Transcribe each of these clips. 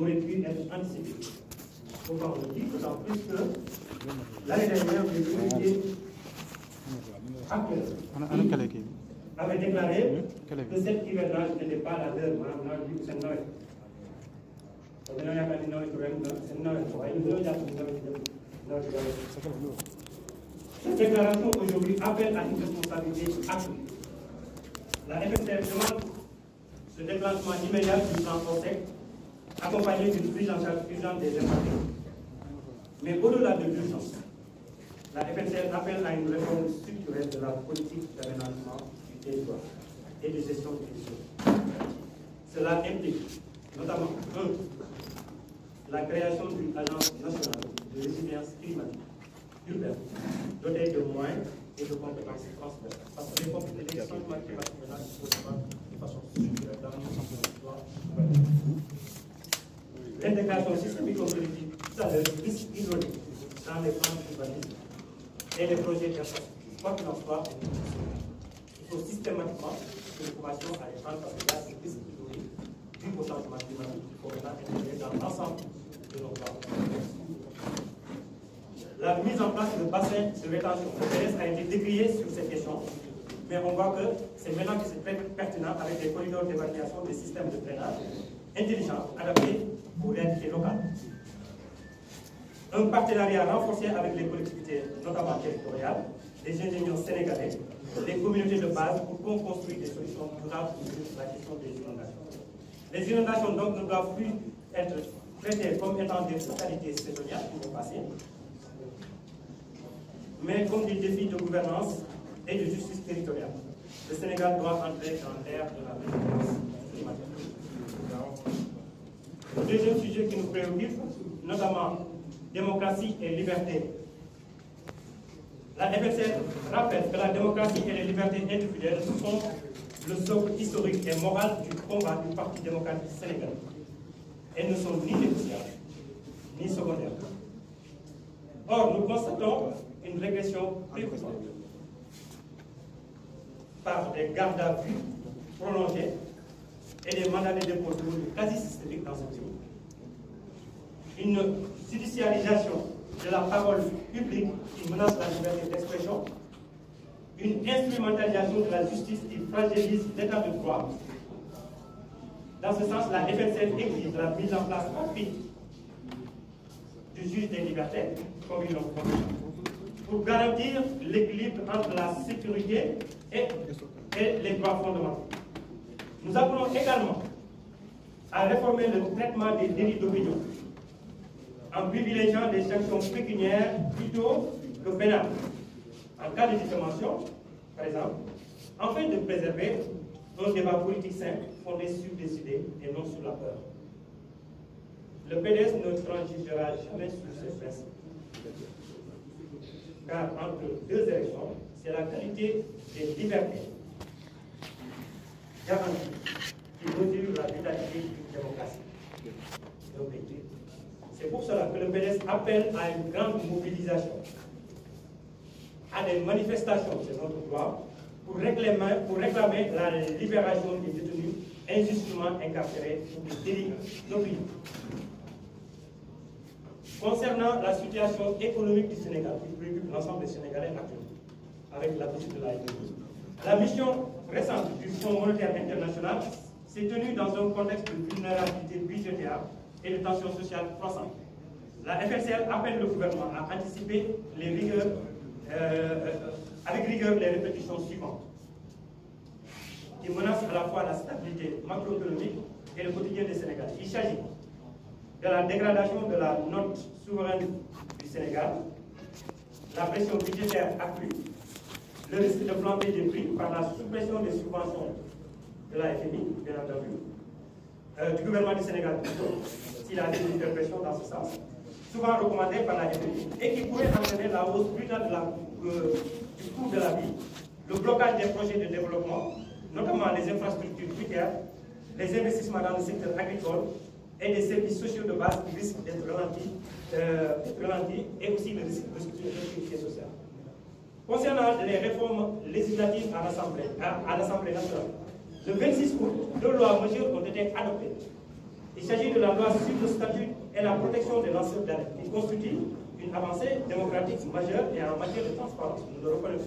aurait pu être anticipé. Pourquoi on le dit? D'autant plus que l'année dernière, les autorités actuelles avaient déclaré que cette hivernage n'était pas la leur, madame, c'est Noël. Cette déclaration aujourd'hui appelle à une responsabilité accrue. La FSF demande ce déclenchement immédiat du plan OSEC, accompagné d'une prise en charge urgente des impactés. Mais au-delà de l'urgence, la FSF appelle à une réforme structurelle de la politique d'aménagement du territoire et de gestion des ressources. Cela implique notamment 1. La création d'une agence nationale de résilience climatique urbaine, dotée de moyens et de compétences transversales. Parce que les changements climatiques se font de façon structurelle dans notre territoire. L'intégration systémique, comme je l'ai dit tout à l'heure, risque isolé dans les plans urbanistes et les projets d'infrastructure. Quoi qu'il en soit, il faut systématiquement que les formations à les prendre parce que là, c'est risque isolé dû au changement climatique. Il faut maintenant intégrer dans l'ensemble de nos plans. La mise en place de bassins de rétention. Le PDS a été décrié sur cette question, mais on voit que c'est maintenant que c'est très pertinent avec des corridors d'évacuation des systèmes de drainage intelligents, adaptés aux réalités locales. Un partenariat renforcé avec les collectivités, notamment territoriales, les ingénieurs sénégalais, les communautés de base pour qu'on construise des solutions durables pour la question des inondations. Les inondations donc ne doivent plus être traitées comme étant des fatalités saisonnières qui vont passer, mais comme des défis de gouvernance et de justice territoriale. Le Sénégal doit entrer dans l'ère de la résilience climatique. Le deuxième sujet qui nous préoccupe, notamment démocratie et liberté. La FSF rappelle que la démocratie et les libertés individuelles sont le socle historique et moral du combat du Parti démocratique sénégalais. Elles ne sont ni négociables, ni secondaires. Or, nous constatons une régression préoccupante par des gardes à vue prolongés et des mandats de dépôt quasi systémiques dans ce pays. Une judiciarisation de la parole publique qui menace la liberté d'expression, une instrumentalisation de la justice qui fragilise l'état de droit. Dans ce sens, la FSF exige la mise en place rapide du juge des libertés, comme ils l'ont promis, pour garantir l'équilibre entre la sécurité et les droits fondamentaux. Nous appelons également à réformer le traitement des délits d'opinion en privilégiant des sanctions pécuniaires plutôt que pénales, en cas de diffamation, par exemple, afin de préserver un débat politique sain fondé sur des idées et non sur la peur. Le PDS ne transigera jamais sur ces principes, car entre deux élections, c'est la qualité des libertés garantie qui mesure la vitalité d'une démocratie. C'est pour cela que le PDS appelle à une grande mobilisation, à des manifestations, c'est notre droit, pour réclamer la libération des détenus injustement incarcérés pour des délits d'opinion. Concernant la situation économique du Sénégal, qui préoccupe l'ensemble des Sénégalais actuellement, avec la visite de la FMI, la mission récente du Fonds monétaire international s'est tenue dans un contexte de vulnérabilité budgétaire et de tensions sociales croissantes. La FSR appelle le gouvernement à anticiper avec rigueur les répétitions suivantes, qui menacent à la fois la stabilité macroéconomique et le quotidien des Sénégalais. Il s'agit de la dégradation de la note souveraine du Sénégal, la pression budgétaire accrue, le risque de flamber des prix par la suppression des subventions de la FMI, bien entendu, du gouvernement du Sénégal, s'il a des interprétations dans ce sens, souvent recommandées par la FMI, et qui pourrait entraîner la hausse brutale du coût de la vie, le blocage des projets de développement, notamment les infrastructures routières, les investissements dans le secteur agricole et des services sociaux de base qui risquent d'être ralentis, et aussi le risque de sécurité sociale. Concernant les réformes législatives à l'Assemblée nationale, le 26 août, deux lois majeures ont été adoptées Il s'agit de la loi sur le statut et la protection des lanceurs d'alerte, qui constitue une avancée démocratique majeure et en matière de transparence. Nous le reconnaissons.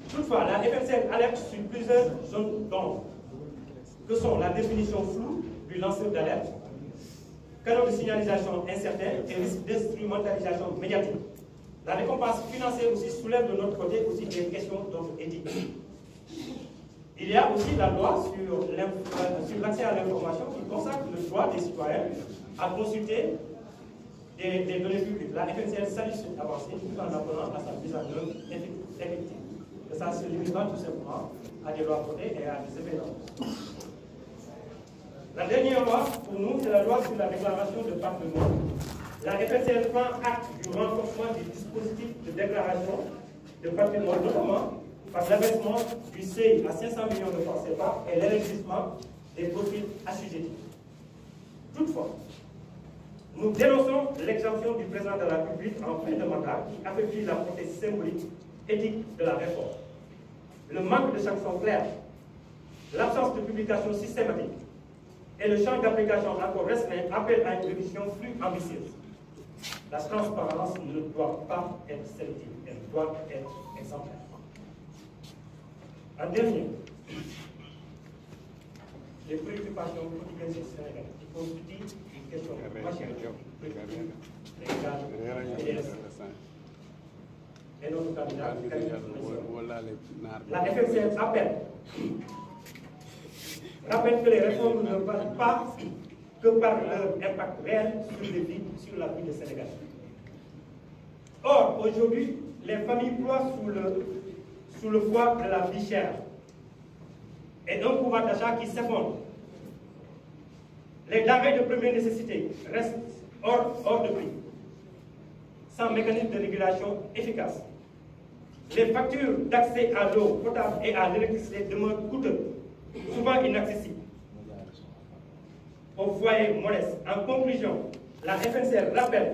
Toutefois, la FNCL alerte sur plusieurs zones d'ombre, que sont la définition floue du lanceur d'alerte, canaux de signalisation incertains et risque d'instrumentalisation médiatique. La récompense financière aussi soulève de notre côté aussi des questions d'ordre éthique. Il y a aussi la loi sur l'accès à l'information qui consacre le droit des citoyens à consulter des données publiques. La FNCL salue cette avancée tout en appelant à sa mise en œuvre effective. Que ça se limite tout simplement à des lois votées et à des événements. La dernière loi, pour nous, c'est la loi sur la déclaration de patrimoine. La FNCL prend acte du renforcement du dispositif de déclaration de patrimoine, notamment par l'abaissement du seuil à 500 millions de francs CFA et l'élargissement des profils assujettis. Toutefois, nous dénonçons l'exemption du président de la République en fin de mandat qui affaiblit la portée symbolique éthique de la réforme. Le manque de sanctions claires, l'absence de publication systématique et le champ d'application encore restreint appellent à une révision plus ambitieuse. La transparence ne doit pas être sélective, elle doit être exemplaire. En dernier, les préoccupations quotidiennes du Sénégal qui constituent une question majeure, et notre candidat, la FNCL rappelle que les réformes ne valent pas que par leur impact réel sur la vie des Sénégalais. Or, aujourd'hui, les familles ploient sous le poids de la vie chère et d'un pouvoir d'achat qui s'effondre. Les denrées de première nécessité restent hors de prix, sans mécanisme de régulation efficace. Les factures d'accès à l'eau potable et à l'électricité demeurent coûteuses, souvent inaccessibles aux foyers modestes. En conclusion, la FNCL rappelle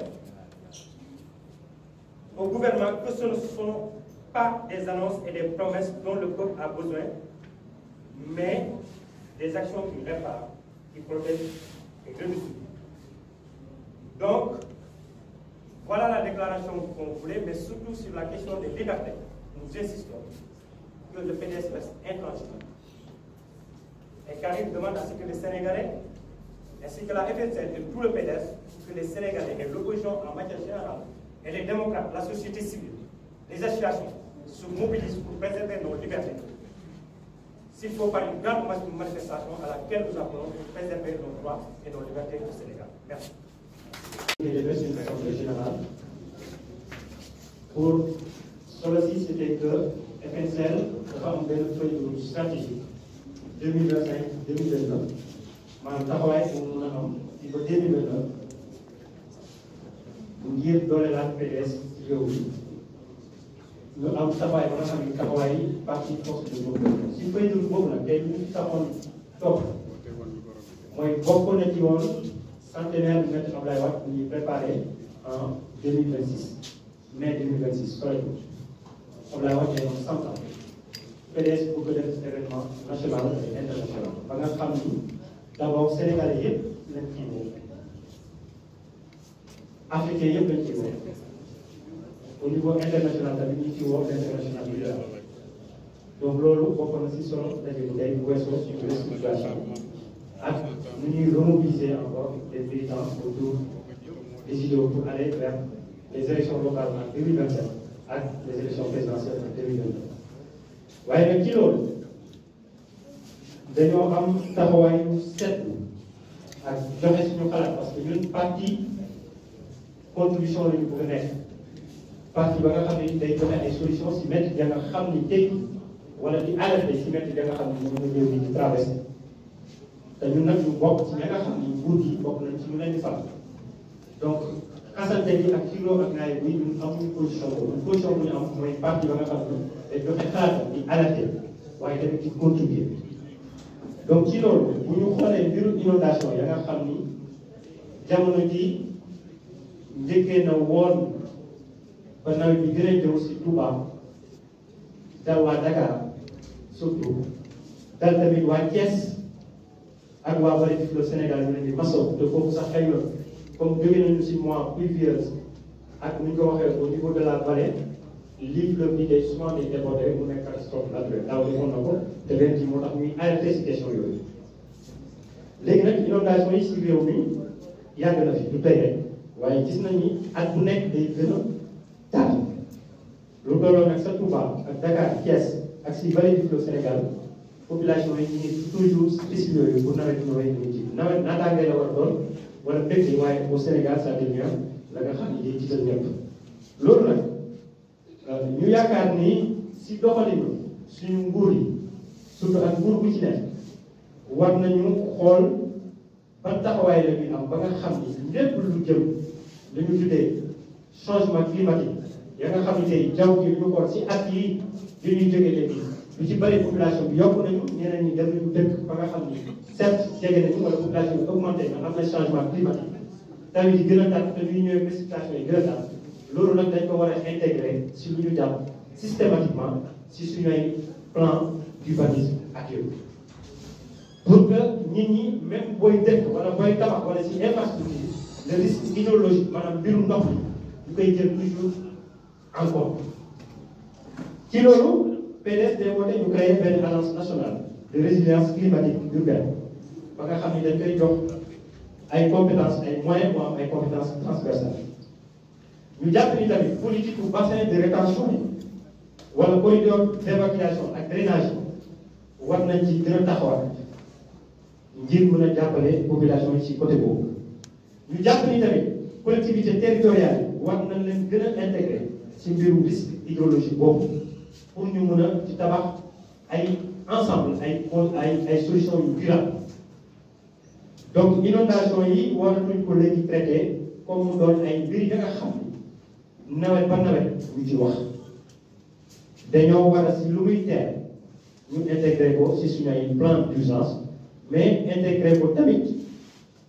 au gouvernement que ce ne sont pas des annonces et des promesses dont le peuple a besoin, mais des actions qui réparent, qui protègent et redistribuent. Donc, voilà la déclaration qu'on voulait, mais surtout sur la question des libertés. Nous insistons que le PDS reste intransigeant. Et Karim demande à ce que les Sénégalais, ainsi que la FNCL et tout le PDS, que les Sénégalais et l'opposition en matière générale, et les démocrates, la société civile, les associations, se mobilisent pour préserver nos libertés. S'il faut par une grande manifestation à laquelle nous appelons pour préserver nos droits et nos libertés au Sénégal. Merci. Une assemblée générale. Pour cela-ci, c'était que FNCL dafa am benn feuille de route stratégique 2025-2029 maanaam taxawaay bu mu mën a am ci ba 2029 ngir dooleel PDS ci réew mi ñu am taxawaay ba nga xam ne taxawaay parti force de développement si feuille de route boobu nag tey ñu ngi taxoon topp mooy bokk na ci woon centenaire du maître Abdoulaye Wade bu ñuy préparé en 2026 mai 2026 soreetul Abdoulaye Wade day am 100 ans PDS bëgg a def événement national et international ba nga xam ni d'abord Sénégalais yëpp lañ ciy woo africain yëpp lañ ciy woo au niveau international tamit ñu ci woo international bi donc loolu bokk na si solo daje bu tey bu weesoo suñu restructuration ak nu ñuy remobiliser encore les militants autour des idéaux pour aller vers les élections locales en 2027 ak les élections présidentielles en 2029 waaye nag ci loolu dañoo am taxawaayu seetlu ak joxe suñu xalaat parce que ñun parti contribution la ñu bëgg a nekk parti ba nga xam ne day joxe ay solutions si métti ya nga xam ni tey wala di alerter si métti ya nga xam ni moom la réew mi di traversé te ñun nag ñu bokk ci ña nga xam ni nguur gi bokk nañ ci ñu leen di fal donc xasante bi ak xiroo ak naay bi ñun amuñu position boobu position bu ñu am mooy parti ba nga xam ni day joxe xalaatam di alerter waaye tamit di contribuer donc ci loolu bu ñu xoolee mbiru inondation ya nga xam ni jamono ji njëkkee na woon ba nawet bi gën a ñëw si Touba dal waa Dakar surtout dal tamit waa Thiès ak waa Vallée du Fleuve Sénégal ñu leen di masaw te foofu sax xëy na comme jóge nañu si mois pluvieuse ak ni ñu ko waxee au niveau de la vallée lii fleuve bi day souvent day débordé mu nekk catastrophe naturelle daaw defoon na ko te ren jii moo tax ñuy alerté si question yooyu. léegi nag inondation yi si réew mi yàgg na fi du tey rek waaye gis nañ ni at bu nekk day gën a tar lu tolloo nag sa Touba ak Dakar Thiès ak si Vallée du Fleuve Sénégal population yi ñu ngi toujours si risque yooyu pour nawet bi ñëwee ñu ngi ci nawet naataangee la war a doon wala mbégte waaye au Sénégal ça devient la nga xam ni day jiital ñëpp loolu nag ñu yaakaar ni si doxalinu suñu nguur yi surtout ak nguur bu ci nekk war nañu xool ban taxawaay la ñuy am ba nga xam ni lépp lu jëm lu ñu tuddee changement climatique ya nga xam ni tey jaww ji ñu xool si at yi yu ñuy jógee léegi lu ci bëri population bi yokk nañu ñeneen ñi dem nañu dëkk ba nga xam ni certes jege nañu wala population bi augmenté na am na changement climatique taw yi gën a tar te ñuy ñëwee précipitation yi gën a tar loolu nag dañ ko war a intégré si lu ñu jàpp systématiquement si suñu ay plan d'urbanisme ak yooyu pour que nit ñi même booy dëkk wala booy tabax wala si infrastructure le risque hydrologique maanaam mbiru ndox mi ñu koy jël toujours en compte ci loolu PDS day woote ñu créé benn agence nationale de résilience climatique urbaine ba nga xam ni dañ koy jox ay compétences ay moyens moo am ay compétences transversales ñu jàpp ni tamit politique bu bassin de rétention yi wala corridor d'évacuation ak drainage war nañ ci gën a taxawaat ngir mën a jàppale population yi ci côté boobu ñu jàpp ni tamit collectivité territoriale yi war nañ leen gën a intégré ci mbiru risque hydrologique boobu pour ñu mën a ci tabax ay ensemble ay solutions yu durables donc inondation yi waratuñ ko léegi traité comme mu doon ay mbir ya nga xam ni nawet ba nawet ñu ci wax dañoo war a si lu muy teer ñu intégré ko si suñu ay plan d'urgence mais intégré ko tamit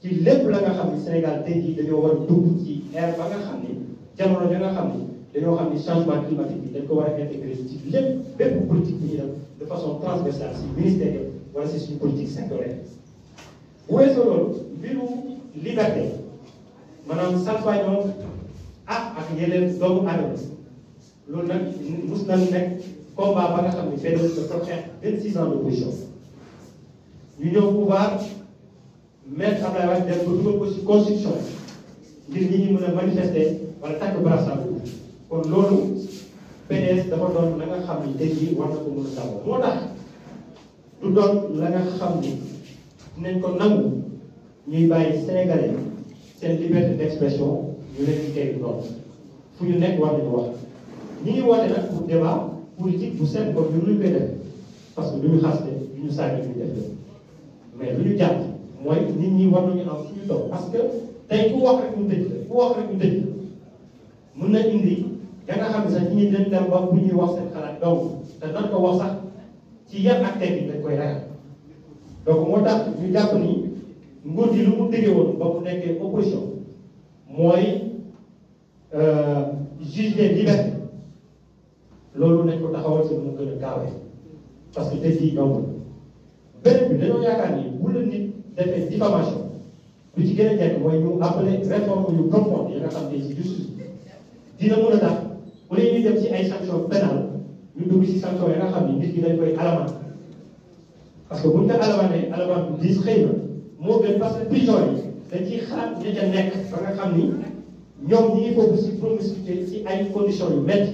ci lépp la nga xam ni Sénégal tey jii dañoo war a dugg ci ère ba nga xam ni jamono ja nga xam ni dañoo xam ni changement climatique bi dañ ko war a intégré ci lépp bépp politique bi ñuy def de façon transversale si ministère yi wala si suñu politique sectorielle. bu weesoo loolu mbiru liberté maanaam salfaañoo ak yeneen doomu aadama loolu nag mus nañ nekk combat ba nga xam ni benn dafa xeex 26 ans d'opposition ñu ñëw pouvoir mettre Abdoulaye Wade dem ba dugal ko ci constitution ngir nit ñi mën a manifester wala takk brassard kon loolu PDS dafa doon la nga xam ni tey jii war na ko mën a taxaw moo tax du doon la nga xam ni dinañ ko nangu ñuy bàyyi Sénégalais seen liberté d'expression ñu leen di tey noonu fu ñu nekk war nañu wax ñi ngi woote nag pour débat politique bu seen comme ñun luñ koy def parce que du ñu xaste du ñu sànni du ñu def mais lu ñu jàpp mooy nit ñi war nañu am fu ñu toog parce que tey ku wax rek ñu tëj la ku wax rek ñu tëj la mën na indi da nga xam ne sax nit ñi dañ dem ba bu ñuy wax seen xalaat donc te nan ko wax sax ci yan ak technique dañ koy ragal donc moo tax ñu jàpp ni nguur gi lu mu déggee woon ba mu nekkee opposition mooy juge des libertés loolu nañ ko taxawal si mu gën a gaawee parce que tey jii donc beneen bi dañoo yaakaar ni bu la nit defee diffamation lu ci gën a njëkk mooy ñu appelé réforme yu profonde yi nga xam ne ci justice dina mën a tax bu dee ñuy dem ci ay sanctions pénales ñu dugg ci sanctions yi nga xam ni nit ki dañ koy alamaan parce que buñ ko alamaanee alamaan bu diis xëy na moo gën parce que prison yi dañ ciy xalaat ña ca nekk ba nga xam ni ñoom ñi ngi foofu ci promiscuité ci ay conditions yu métti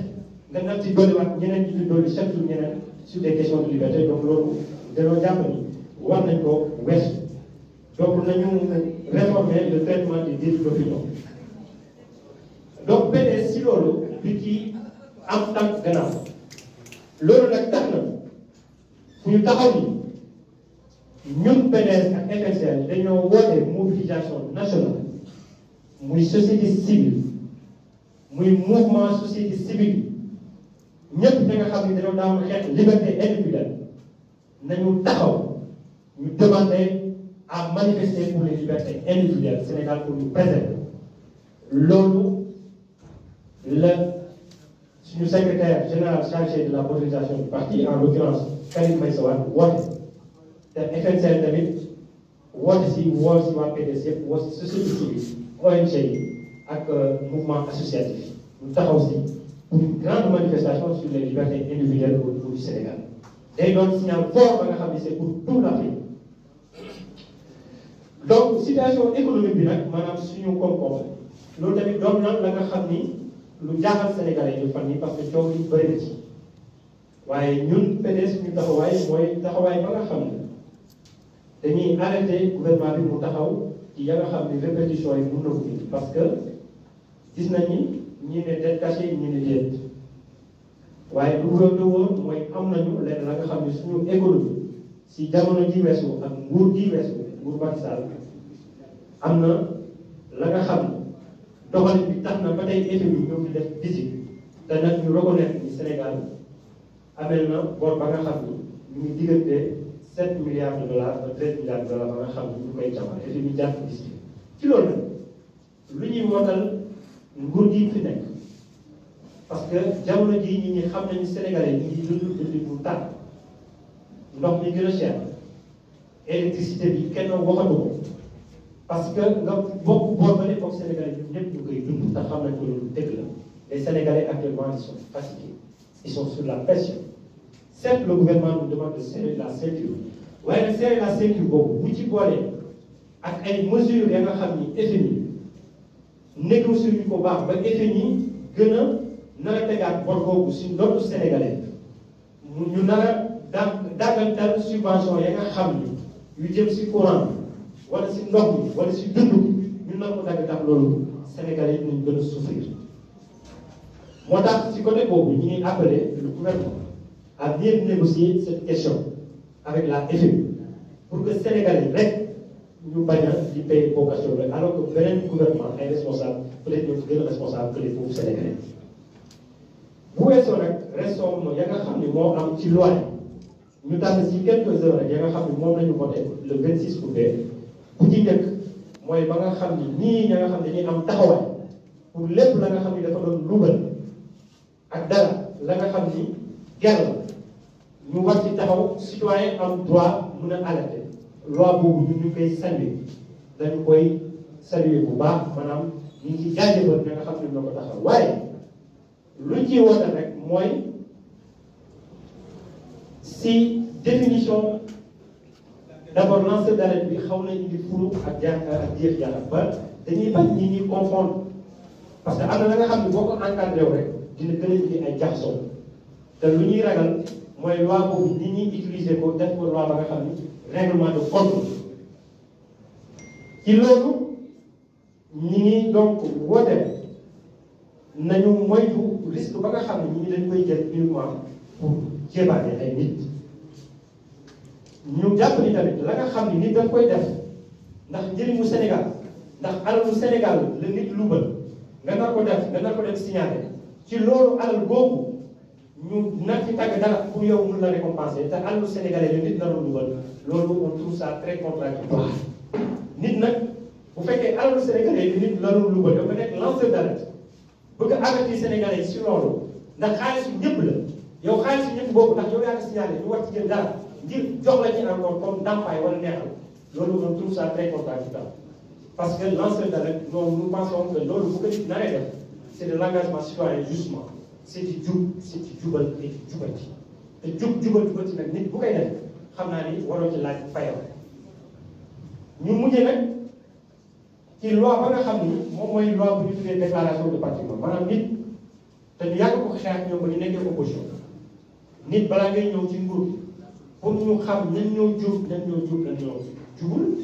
nga nag ci dolliwaat ñeneen ñi di dolli chaque jour ñeneen sur des questions de liberté donc loolu dañoo jàpp ni war nañ ko weesu donc nañu réformer le traitement des délits d'opinion donc PDS si loolu bi ci am tànk gannaaw loolu nag tax na fu ñu taxaw ni ñun PDS ak FNCL dañoo woote mobilisation nationale muy société civile muy mouvement société civile ñëpp da nga xam ni dañoo daawoon xeex liberté individuelle nañu taxaw ñu demander à manifester pour les libertés individuelles Sénégal pour ñu préserver loolu la suñu secrétaire général chargé de la modernisation du parti en l'occurrence Karim Meïssa Wade woote te FNCL tamit woote si wool si waa PDS yëpp woo si société civile ONG yi ak mouvement associatif ñu taxaw si pour une grande manifestation sur les libertés individuelles au niveau du Sénégal day doon signal fort ba nga xam ne c'est pour toute l'Afrique. Donc situation économique bi nag maanaam suñu koom-koom loolu tamit doon na la nga xam ni lu jaaxal Sénégalais yi fan yi parce que coow li bëri na ci waaye ñun PDS suñu taxawaay mooy taxawaay ba nga xam ne dañuy arrêté gouvernement bi mu taxaw ci ya nga xam ne répétition yi mën na ko indi parce que gis nañ ni ñi ne dette cachée ñi ne déet waaye lu wóor lu wóor mooy am nañu lenn la nga xam ne suñu économie si jamono ji weesu ak nguur ji weesu nguur Macky Sall am na la nga xam ne doxalin bi tax na ba tey FMI ñoo fi def visite te nag ñu reconnaître ni Sénégal amel na bor ba nga xam ni ñu ngi diggante 7 milliards de dollars ba 13 milliards de dollars ba nga xam ni ñu koy càmbar FMI jàpp gis ci loolu nag lu ñuy wootal nguur gi fi nekk parce que jamono jii ñi ñi xam nañu Sénégalais ñi ngi dund bu tànn ndox mi gën a cher électricité bi kenn waxatu ko parce que nga bokk boor ba ne foog Sénégalais ñun ñëpp ñu koy dund te xam nañ ko loolu dëgg la les Sénégalais actuellement ils sont fatigués ils sont sur la pression certes le gouvernement nous demande de serrer la ceinture waaye nag serrer la ceinture boobu bu ci boolee ak ay mesures ya nga xam ni FMI négocier ñu ko baax ba FMI gën a nar a tegaat bor boobu si ndoddu Sénégalais ñu nar a dàggantal subvention ya nga xam ni yu jëm si courant wala si ndox mi wala si dund ñu nar ko dagg tax loolu Sénégalais yi dinañ gën a souffrir moo tax si côté boobu ñu ngi appelé le gouvernement à bien négocier cette question avec la FMI pour que Sénégalais rek ñu bañ a di payer vocation rek alors que beneen gouvernement ay responsable peut-être ñoo gën a responsable que les pauvres Sénégalais bu weesoo nag réforme ya nga xam ne moo am ci loi ñu tànn si quelques heures rek ya nga xam ne moom la ñu voté le 26 août bu ci njëkk mooy ba nga xam ni ñii ña nga xam ne dañuy am taxawaay pour lépp la nga xam ni dafa doon luubal ak dara la nga xam ni gerte ñu war ci taxaw citoyen am droit mën a alerter loi boobu ñun ñu koy saluer dañu koy saluer bu baax maanaam ñu ngi ci jaajëfal ña nga xam ne ñoo ko taxaw waaye luñ ciy woote rek mooy si définition d'abord lanceur d'alerte bi xaw na indi fulu ak jeex jaaxal ba dañuy bañ ñi ñuy confondre parce que am na la nga xam ne boo ko encadré wu rek dina gën a indi ay jaxasoo te lu ñuy ragal mooy loi boobu nit ñi utiliser ko def ko loi ba nga xam ni règlement de compte ci loolu ñi ngi donc woote nañu moytu risque ba nga xam ne ñi dañ koy jël uniquement pour jébaane ay nit ñu jàpp ni tamit la nga xam ni nit daf koy def ndax njëriñu Sénégal ndax alalu Sénégal la nit luubal nga nar ko def signalé ci loolu alal boobu ñu nar ci tàgg dara pour yow mun la récompenser te alalu Sénégalais la nit narul luubal loolu on trouve ça très contradictoire nit nag bu fekkee alalu Sénégalais yi nit narul luubal dafa nekk lanceur d'alerte bëgg a avertir Sénégalais si loolu ndax xaalisu ñëpp la yow xaalisu ñëpp boobu ndax yow yaa ko signalé ñu war ci jël dara ngir jox la ci encore comme ndàmpaay wala neexal loolu on trouve ça très contradictoire parce que lanceur d'alerte nous pensons que loolu bu ko nit naree def c'est de l'engagement citoyen justement c'est di jubal et di jubati te jubati nag nit bu koy def xam naa ni waroo ci laaj fayal ñu mujjee nag ci loi ba nga xam ni moom mooy loi bu ñu tuddee déclaration de patrimoine maanaam nit te ñu yàgg ko xeex ñoom ba ñu nekkee opposition nit balaa ngay ñëw ci nguur gi pour ñu xam ñan ñoo jub ñan ñoo jubul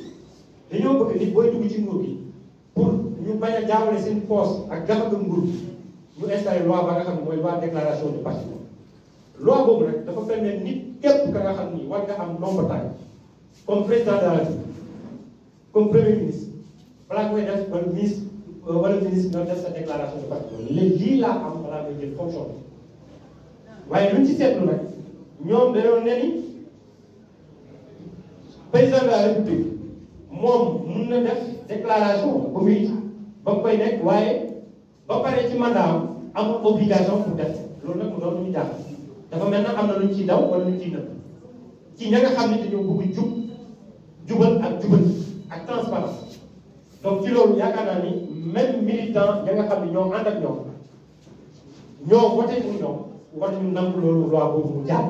dañoo bëgg nit booy dugg ci nguur gi pour ñu bañ a jaawale seen poste ak gafaga nguur gi ñu installé loi ba nga xam ne mooy loi déclaration de patrimoine loi boobu nag dafa permettre nit képp ka nga xam ni war nga am nombre taille comme président de la République comme premier ministre balaa koy def wala ministre nga def sa déclaration de patrimoine lii laa am balaa ngay jël fonction bi waaye luñ ci seetlu nag ñoom dañoo ne ni président de la République moom mun na def déclaration ba muy ba koy nekk waaye ba pare ci mandat amul obligation pour def loolu nag mu doon lu ñu jàpp dafa mel na am na lu ñu ciy daw wala lu ñu ciy nëb ci ña nga xam ne dañoo bëgg jubal ak jubal ak transparence donc ci loolu yaakaar naa ni même militant ya nga xam ne ñoo ànd ak ñoo voté pour ñoom war nañu nangu loolu loi boobu mu jàll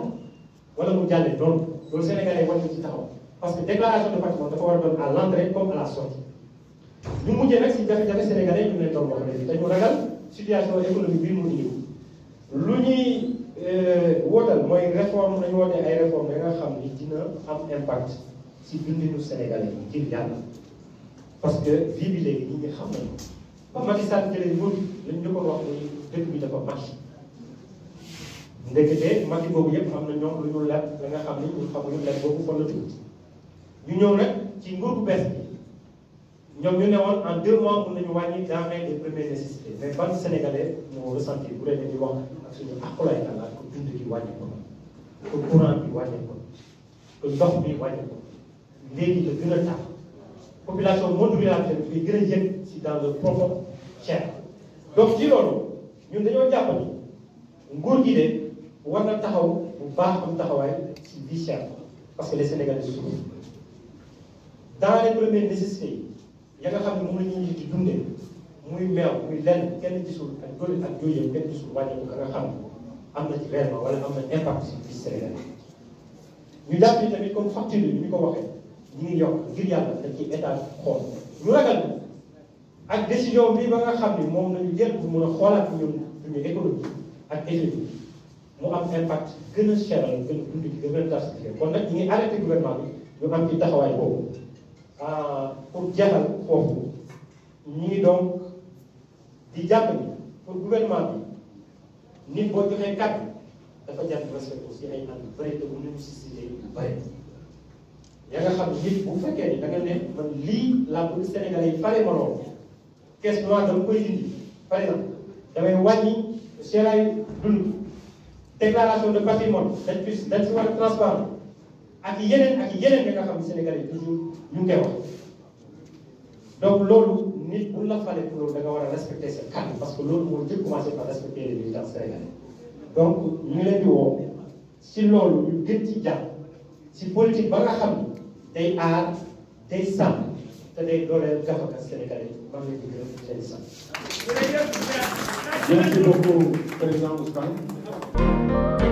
wala mu jàllee loolu Sénégalais war nañu ci taxaw parce que déclaration de patrimoine dafa war a doon à l'entrée comme à la sortie ñu mujjee nag si jafe-jafe Sénégalais ñu leen doon wax léegi dañu ragal situation économique bi mu indi lu ñuy wootal mooy réforme dañu woote ay réforme da nga xam ni dina am impact si dundinu Sénégalais yi ngir yàlla parce que vie bi léegi nit ñi xam nañu ba Macky Sall jëlee nguur lañ ñu ko wax ni dëkk bi dafa marché ndekete Macky boobu yëpp am na ñoom lu ñu leer da nga xam ni ñu xamuñu leer boobu fan la tuuti ñu ñëw nag ci nguur bu bees bi ñoom ñu ne woon en 2 mois mën nañu wàññi denrées de première nécessité mais ban Sénégalais moo ressentir bu dee dañuy wax ak suñu akulaay àllaat ko dund gi wàññi ko que courant bi wàññi ko que ndox bi wàññi ko léegi la gën a tax population monde rural bi koy gën a yëg si dans le profond cher donc ci loolu ñun dañoo jàpp ni nguur gi de war na taxaw bu baax am taxawaay si vie chère parce que les Sénégalais souffrent dans les premières nécessités yi ya nga xam ne moom la ñuy di dundee muy meew muy lenn kenn gisul ak doole ak yooyu yëpp kenn gisul wàññeeku ka nga xam ne am na ci réellement wala am na impact si biir Sénégal ñu jàpp ni tamit comme facture yi ñu ko waxee ñu ngi yokk ngir yàlla dañ ci état xool ñu ragal ak décision bi ba nga xam ni moom nañu jël bu mun a xoolaat ñun suñu économie ak économie mu am impact gën a cheral gën a dund ci gën a diversifié kon nag ñu ngi arrêté gouvernement bi ñu am ci taxawaay boobu pour jeexal foofu ñu ngi donc di jàpp ni pour gouvernement bi nit boo joxee kàddu dafa jar respect aussi ay ànd yu bëri te bu ñu si cité yu bëri ya nga xam nit bu fekkee ni da nga ne man lii laa bëgg Sénégalais yi fare ma lool caisse noire dama koy indi par exemple damay wàññi seeraay dund déclaration de patrimoine dañ si war a transparent ak yeneen ya nga xam Sénégalais yi toujours ñu ngi koy wax donc loolu nit bu la fale pour loolu da nga war a respecter sa kàddu parce que loolu moo jëkk commencé par respecter les militants sénégalais donc ñu ngi leen di woo si loolu ñu gën ci jàpp si politique ba nga xam ni day aar day sàmm te day dooleel gafaka sénégalais yi maa ngi leen di gërëm leen di sant. Merci beaucoup président Ousmane.